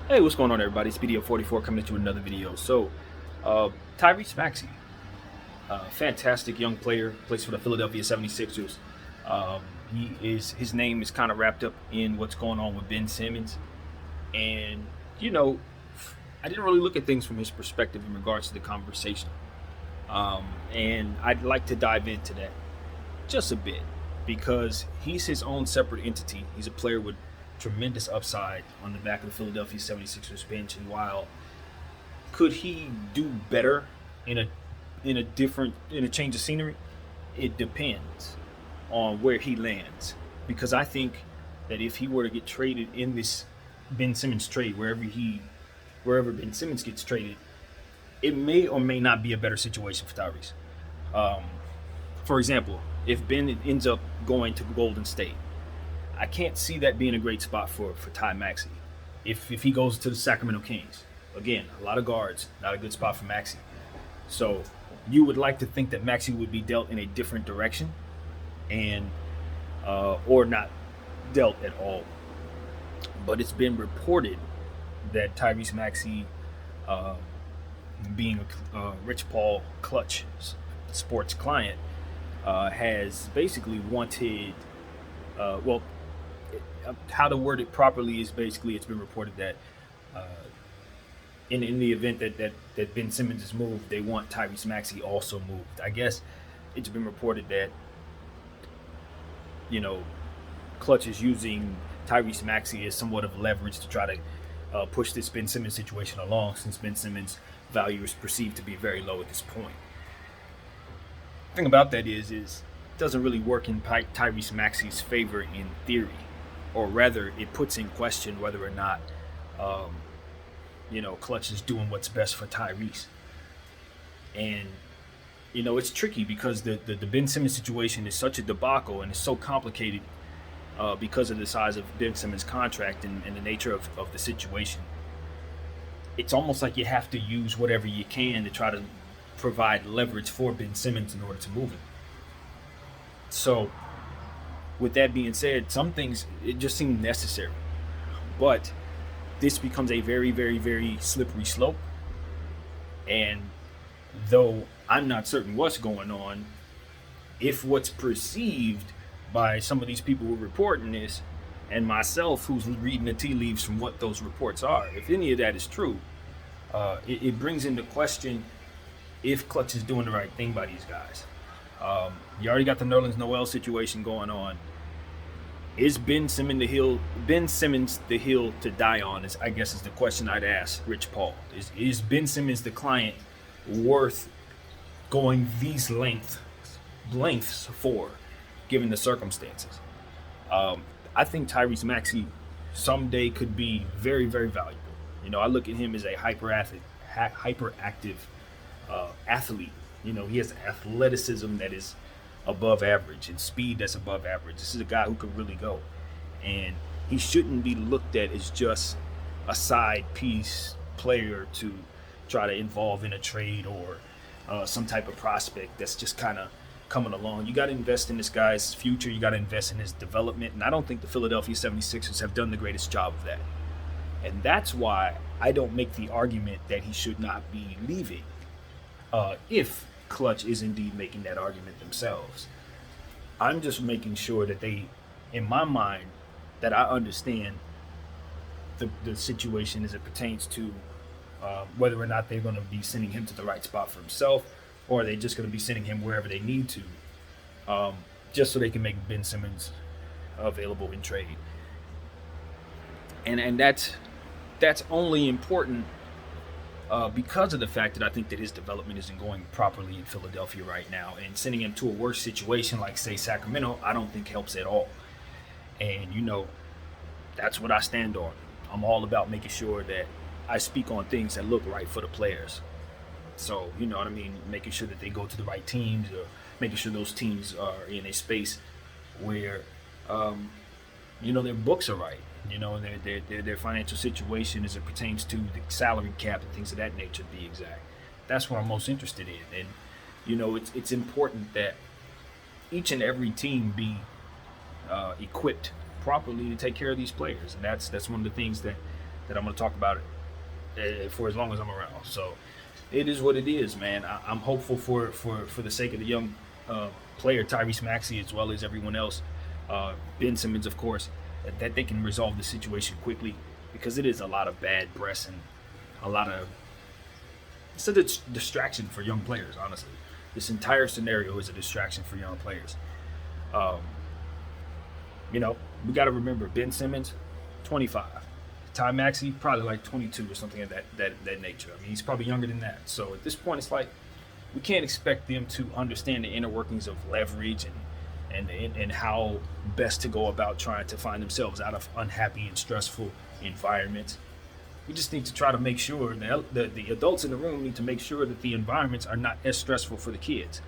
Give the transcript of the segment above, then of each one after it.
Hey, what's going on, everybody? It's video 44 coming at you with another video. Uh, Tyrese Maxey, fantastic young player, plays for the Philadelphia 76ers. Um, his name is kind of wrapped up in what's going on with Ben Simmons, and you know, I didn't really look at things from his perspective in regards to the conversation, and I'd like to dive into that just a bit because he's his own separate entity. He's a player with tremendous upside on the back of the Philadelphia 76ers bench. And while could he do better in a change of scenery, it depends on where he lands. Because I think that if he were to get traded in this Ben Simmons trade, wherever Ben Simmons gets traded, it may or may not be a better situation for Tyrese. Um, for example, if Ben ends up going to Golden State, I can't see that being a great spot for Ty Maxey. If he goes to the Sacramento Kings, again, a lot of guards, not a good spot for Maxey. So you would like to think that Maxey would be dealt in a different direction, and or not dealt at all. But it's been reported that Tyrese Maxey, uh, being a Rich Paul Clutch sports client, has basically wanted, well, how to word it properly is basically it's been reported that uh, in the event that Ben Simmons is moved, they want Tyrese Maxey also moved. I guess it's been reported that you know Clutch is using Tyrese Maxey as somewhat of leverage to try to push this Ben Simmons situation along, since Ben Simmons' value is perceived to be very low at this point. The thing about that is it doesn't really work in Tyrese Maxey's favor in theory, or rather, it puts in question whether or not, um, Clutch is doing what's best for Tyrese. And it's tricky because the Ben Simmons situation is such a debacle and it's so complicated because of the size of Ben Simmons' contract and the nature of the situation. It's almost like you have to use whatever you can to try to provide leverage for Ben Simmons in order to move him. So, with that being said, some things it just seem necessary, but this becomes a very, very, very slippery slope. And though I'm not certain what's going on, if what's perceived by some of these people who are reporting this, and myself who's reading the tea leaves from what those reports are, if any of that is true, it brings into question if Clutch is doing the right thing by these guys. You already got the Nerlens Noel situation going on. Is Ben Simmons the hill to die on? I guess is the question I'd ask Rich Paul. Is Ben Simmons, the client, worth going these lengths for, given the circumstances? I think Tyrese Maxey someday could be very, very valuable. I look at him as a hyperactive athlete. He has athleticism that is above average and speed that's above average. This is a guy who could really go, and he shouldn't be looked at as just a side piece player to try to involve in a trade or some type of prospect that's just kind of coming along. You got to invest in this guy's future. You got to invest in his development, and I don't think the Philadelphia 76ers have done the greatest job of that. And that's why I don't make the argument that he should not be leaving, if Clutch is indeed making that argument themselves. I'm just making sure that they, in my mind, that I understand the situation as it pertains to whether or not they're going to be sending him to the right spot for himself, or are they just going to be sending him wherever they need to, just so they can make Ben Simmons available in trade. And that's only important because of the fact that I think that his development isn't going properly in Philadelphia right now, and sending him to a worse situation like, say, Sacramento, I don't think helps at all. And that's what I stand on. I'm all about making sure that I speak on things that look right for the players. So, you know what I mean, making sure that they go to the right teams, or making sure those teams are in a space where their books are right. Their financial situation as it pertains to the salary cap and things of that nature, to be exact. That's what I'm most interested in. And it's important that each and every team be equipped properly to take care of these players, and that's one of the things that that I'm going to talk about it for as long as I'm around. So it is what it is, man. I'm hopeful for the sake of the young player Tyrese Maxey, as well as everyone else, Ben Simmons, of course, that they can resolve the situation quickly, because it is a lot of bad press and a lot of it's a distraction for young players. Honestly, this entire scenario is a distraction for young players. You know, we got to remember Ben Simmons, 25. Ty Maxey, probably like 22 or something of that nature. I mean, he's probably younger than that. So at this point, it's like we can't expect them to understand the inner workings of leverage and how best to go about trying to find themselves out of unhappy and stressful environments. We just need to try to make sure that the adults in the room need to make sure that the environments are not as stressful for the kids.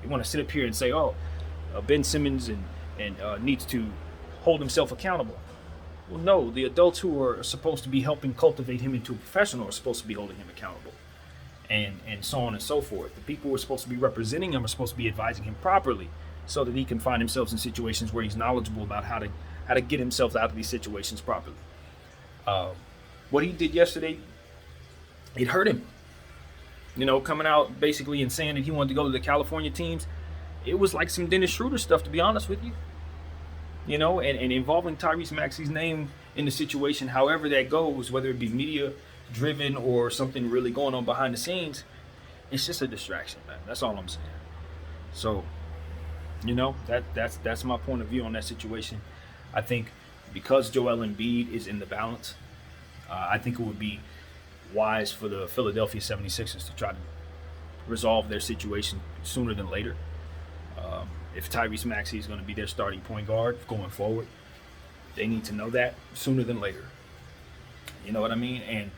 You want to sit up here and say, oh, Ben Simmons and needs to hold himself accountable. Well, no, the adults who are supposed to be helping cultivate him into a professional are supposed to be holding him accountable, and so on and so forth. The people who are supposed to be representing him are supposed to be advising him properly, so that he can find himself in situations where he's knowledgeable about how to get himself out of these situations properly. What he did yesterday, it hurt him. You know, coming out basically and saying that he wanted to go to the California teams, it was like some Dennis Schroeder stuff, to be honest with you. You know, and involving Tyrese Maxey's name in the situation, however that goes, whether it be media driven or something really going on behind the scenes, it's just a distraction, man. That's all I'm saying. So, you know, that's my point of view on that situation. I think because Joel Embiid is in the balance, I think it would be wise for the Philadelphia 76ers to try to resolve their situation sooner than later. If Tyrese Maxey is going to be their starting point guard going forward, they need to know that sooner than later. You know what I mean? And,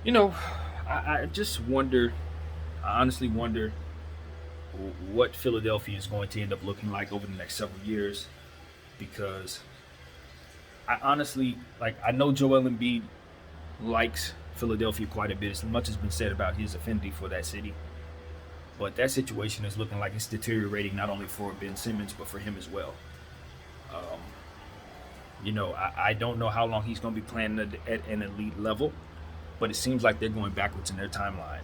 you know, I just wonder, I honestly wonder what Philadelphia is going to end up looking like over the next several years, because I honestly, I know Joel Embiid likes Philadelphia quite a bit. As much has been said about his affinity for that city. But that situation is looking like it's deteriorating not only for Ben Simmons, but for him as well. You know, I don't know how long he's going to be playing at an elite level, but it seems like they're going backwards in their timeline.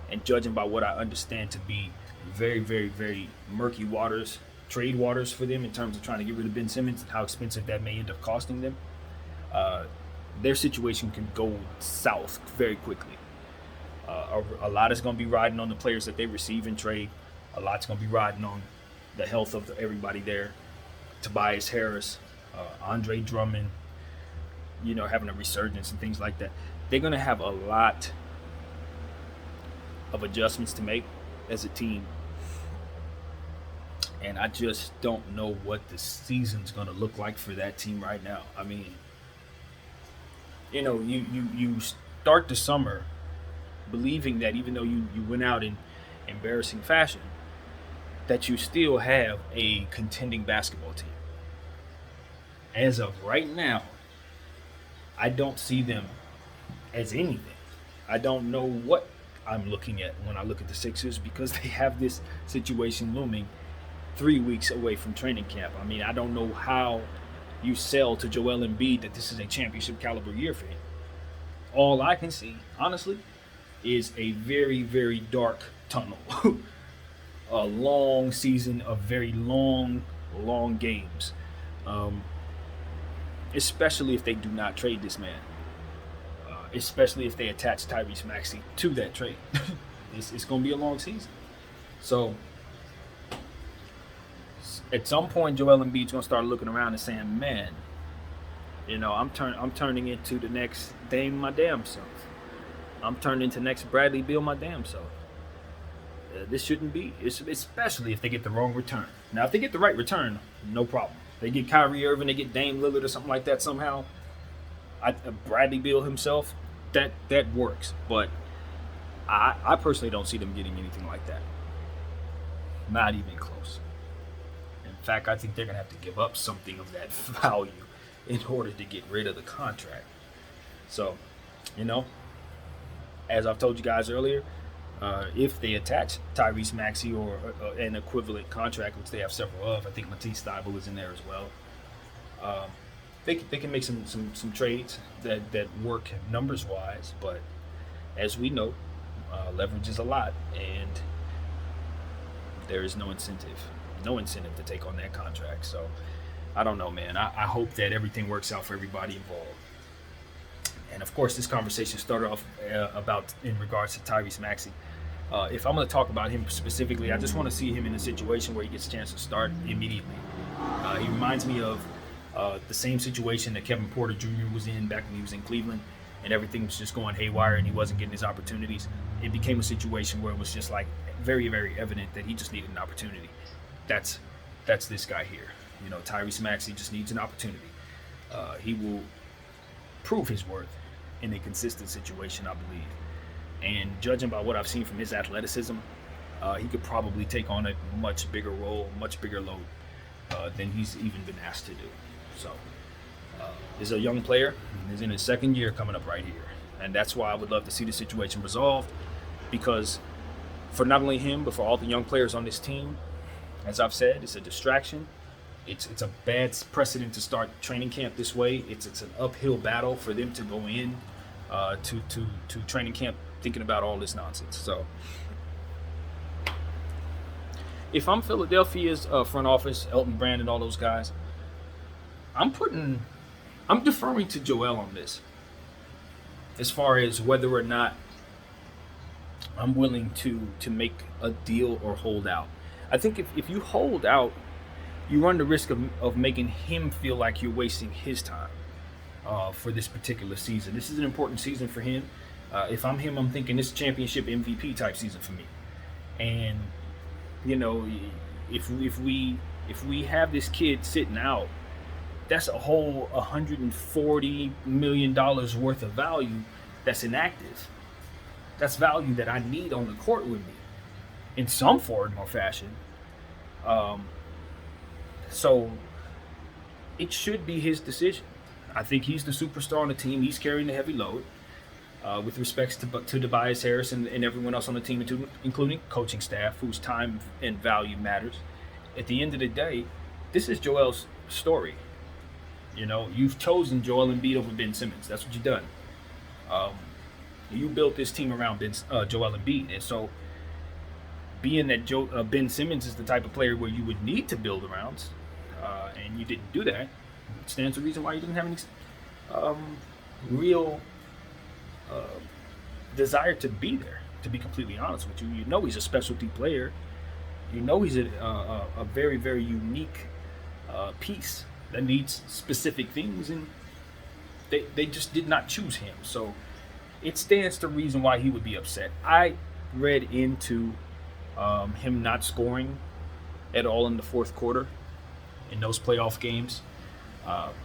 And judging by what I understand to be very, very, very murky waters, trade waters for them in terms of trying to get rid of Ben Simmons and how expensive that may end up costing them, their situation can go south very quickly. A lot is going to be riding on the players that they receive in trade. A lot's going to be riding on the health of everybody there. Tobias Harris, Andre Drummond, you know, having a resurgence and things like that. They're going to have a lot of adjustments to make as a team. And I just don't know what the season's going to look like for that team right now. I mean, you know, you start the summer believing that even though you went out in embarrassing fashion, that you still have a contending basketball team. As of right now, I don't see them as anything. I don't know what I'm looking at when I look at the Sixers, because they have this situation looming 3 weeks away from training camp. I mean, I don't know how you sell to Joel Embiid that this is a championship caliber year for him. All I can see, honestly, is a very, very dark tunnel. A long season of very long games. Especially if they do not trade this man. Especially if they attach Tyrese Maxey to that trade. It's going to be a long season. So, at some point, Joel Embiid's going to start looking around and saying, man, you know, I'm turning into the next Dame my damn self. I'm turning into next Bradley Beal my damn self. This shouldn't be, especially if they get the wrong return. Now, if they get the right return, no problem. They get Kyrie Irving, they get Dame Lillard or something like that somehow. Bradley Beal himself, that works. But I personally don't see them getting anything like that. Not even close. In fact, I think they're going to have to give up something of that value in order to get rid of the contract. So, you know, as I've told you guys earlier, if they attach Tyrese Maxey or an equivalent contract, which they have several of, I think Matisse Thybulle is in there as well. they can make some trades that work numbers wise, but as we know, leverage is a lot, and there is no incentive to take on that contract. So I don't know, man. I hope that everything works out for everybody involved. And of course, this conversation started off about in regards to Tyrese Maxey. If I'm going to talk about him specifically, I just want to see him in a situation where he gets a chance to start immediately. He reminds me of the same situation that Kevin Porter Jr. was in back when he was in Cleveland, and everything was just going haywire and he wasn't getting his opportunities. It became a situation where it was just like very, very evident that he just needed an opportunity. That's this guy here. You know, Tyrese Maxey just needs an opportunity. He will prove his worth in a consistent situation, I believe. And judging by what I've seen from his athleticism, he could probably take on a much bigger role, much bigger load than he's even been asked to do. So he's a young player. He's in his second year coming up right here. And that's why I would love to see the situation resolved, because for not only him, but for all the young players on this team, as I've said, it's a distraction. It's a bad precedent to start training camp this way. It's an uphill battle for them to go in to training camp thinking about all this nonsense. So if I'm Philadelphia's front office, Elton Brand and all those guys, I'm deferring to Joel on this, as far as whether or not I'm willing to make a deal or hold out. I think if you hold out, you run the risk of making him feel like you're wasting his time for this particular season. This is an important season for him. If I'm him, I'm thinking this championship MVP type season for me. And you know, if we have this kid sitting out, that's a whole $140 million worth of value that's inactive. That's value that I need on the court with me in some form or fashion. So it should be his decision. I think he's the superstar on the team. He's carrying the heavy load with respects to Tobias Harris and everyone else on the team, including coaching staff, whose time and value matters. At the end of the day, this is Joel's story. You know, you've chosen Joel Embiid over Ben Simmons. That's what you've done. You built this team around Joel Embiid, and so being that Ben Simmons is the type of player where you would need to build around, and you didn't do that, it stands to reason why you didn't have any real desire to be there. To be completely honest with you, you know he's a specialty player. You know he's a very, very unique piece that needs specific things, and they just did not choose him. So it stands to reason why he would be upset. I read into him not scoring at all in the fourth quarter in those playoff games.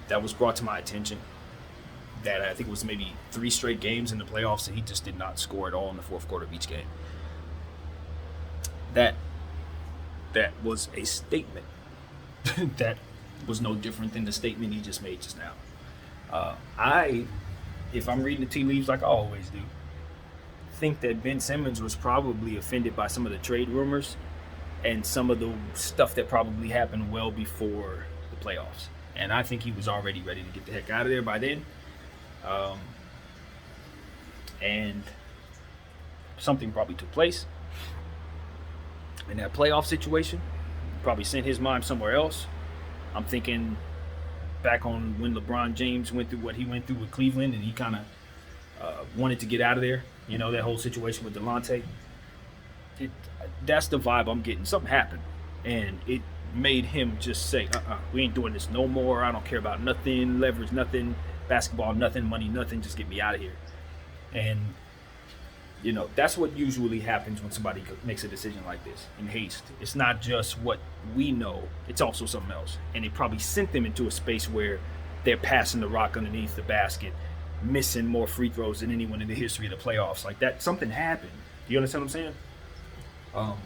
That was brought to my attention. That I think it was maybe 3 straight games in the playoffs that he just did not score at all in the fourth quarter of each game. That was a statement that was no different than the statement he just made just now. If I'm reading the tea leaves like I always do, think that Ben Simmons was probably offended by some of the trade rumors and some of the stuff that probably happened well before the playoffs. And I think he was already ready to get the heck out of there by then. And something probably took place in that playoff situation. Probably sent his mind somewhere else. I'm thinking back on when LeBron James went through what he went through with Cleveland, and he kind of wanted to get out of there. You know, that whole situation with Delonte. That's the vibe I'm getting. Something happened, and it made him just say, we ain't doing this no more. I don't care about nothing, leverage, nothing, basketball, nothing, money, nothing. Just get me out of here. And, you know, that's what usually happens when somebody makes a decision like this in haste. It's not just what we know. It's also something else. And it probably sent them into a space where they're passing the rock underneath the basket, missing more free throws than anyone in the history of the playoffs. Like that, something happened. Do you understand what I'm saying?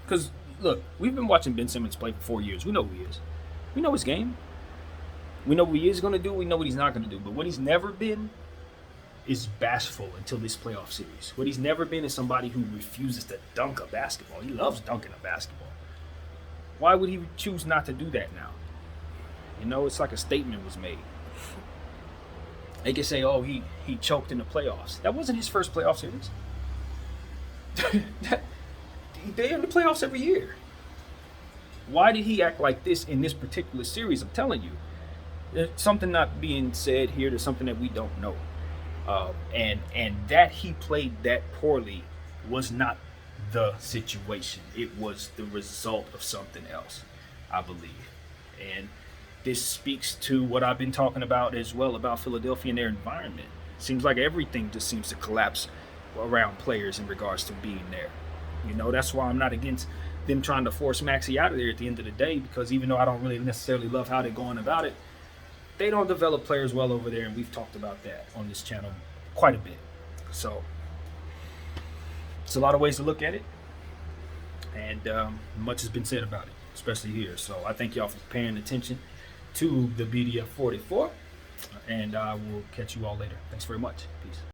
Because, look, we've been watching Ben Simmons play for 4 years. We know who he is. We know his game. We know what he is going to do. We know what he's not going to do. But what he's never been is bashful until this playoff series. What he's never been is somebody who refuses to dunk a basketball. He loves dunking a basketball. Why would he choose not to do that now? You know, it's like a statement was made. They can say, "Oh, he choked in the playoffs." That wasn't his first playoff series. They're in the playoffs every year. Why did he act like this in this particular series? I'm telling you, there's something not being said here. There's something that we don't know. And that he played that poorly was not the situation. It was the result of something else, I believe. And this speaks to what I've been talking about as well about Philadelphia and their environment. Seems like everything just seems to collapse around players in regards to being there. You know, that's why I'm not against them trying to force Maxey out of there at the end of the day, because even though I don't really necessarily love how they're going about it, they don't develop players well over there, and we've talked about that on this channel quite a bit. So it's a lot of ways to look at it, and much has been said about it, especially here. So I thank y'all for paying attention to the BDF 44, and I will catch you all later. Thanks very much. Peace.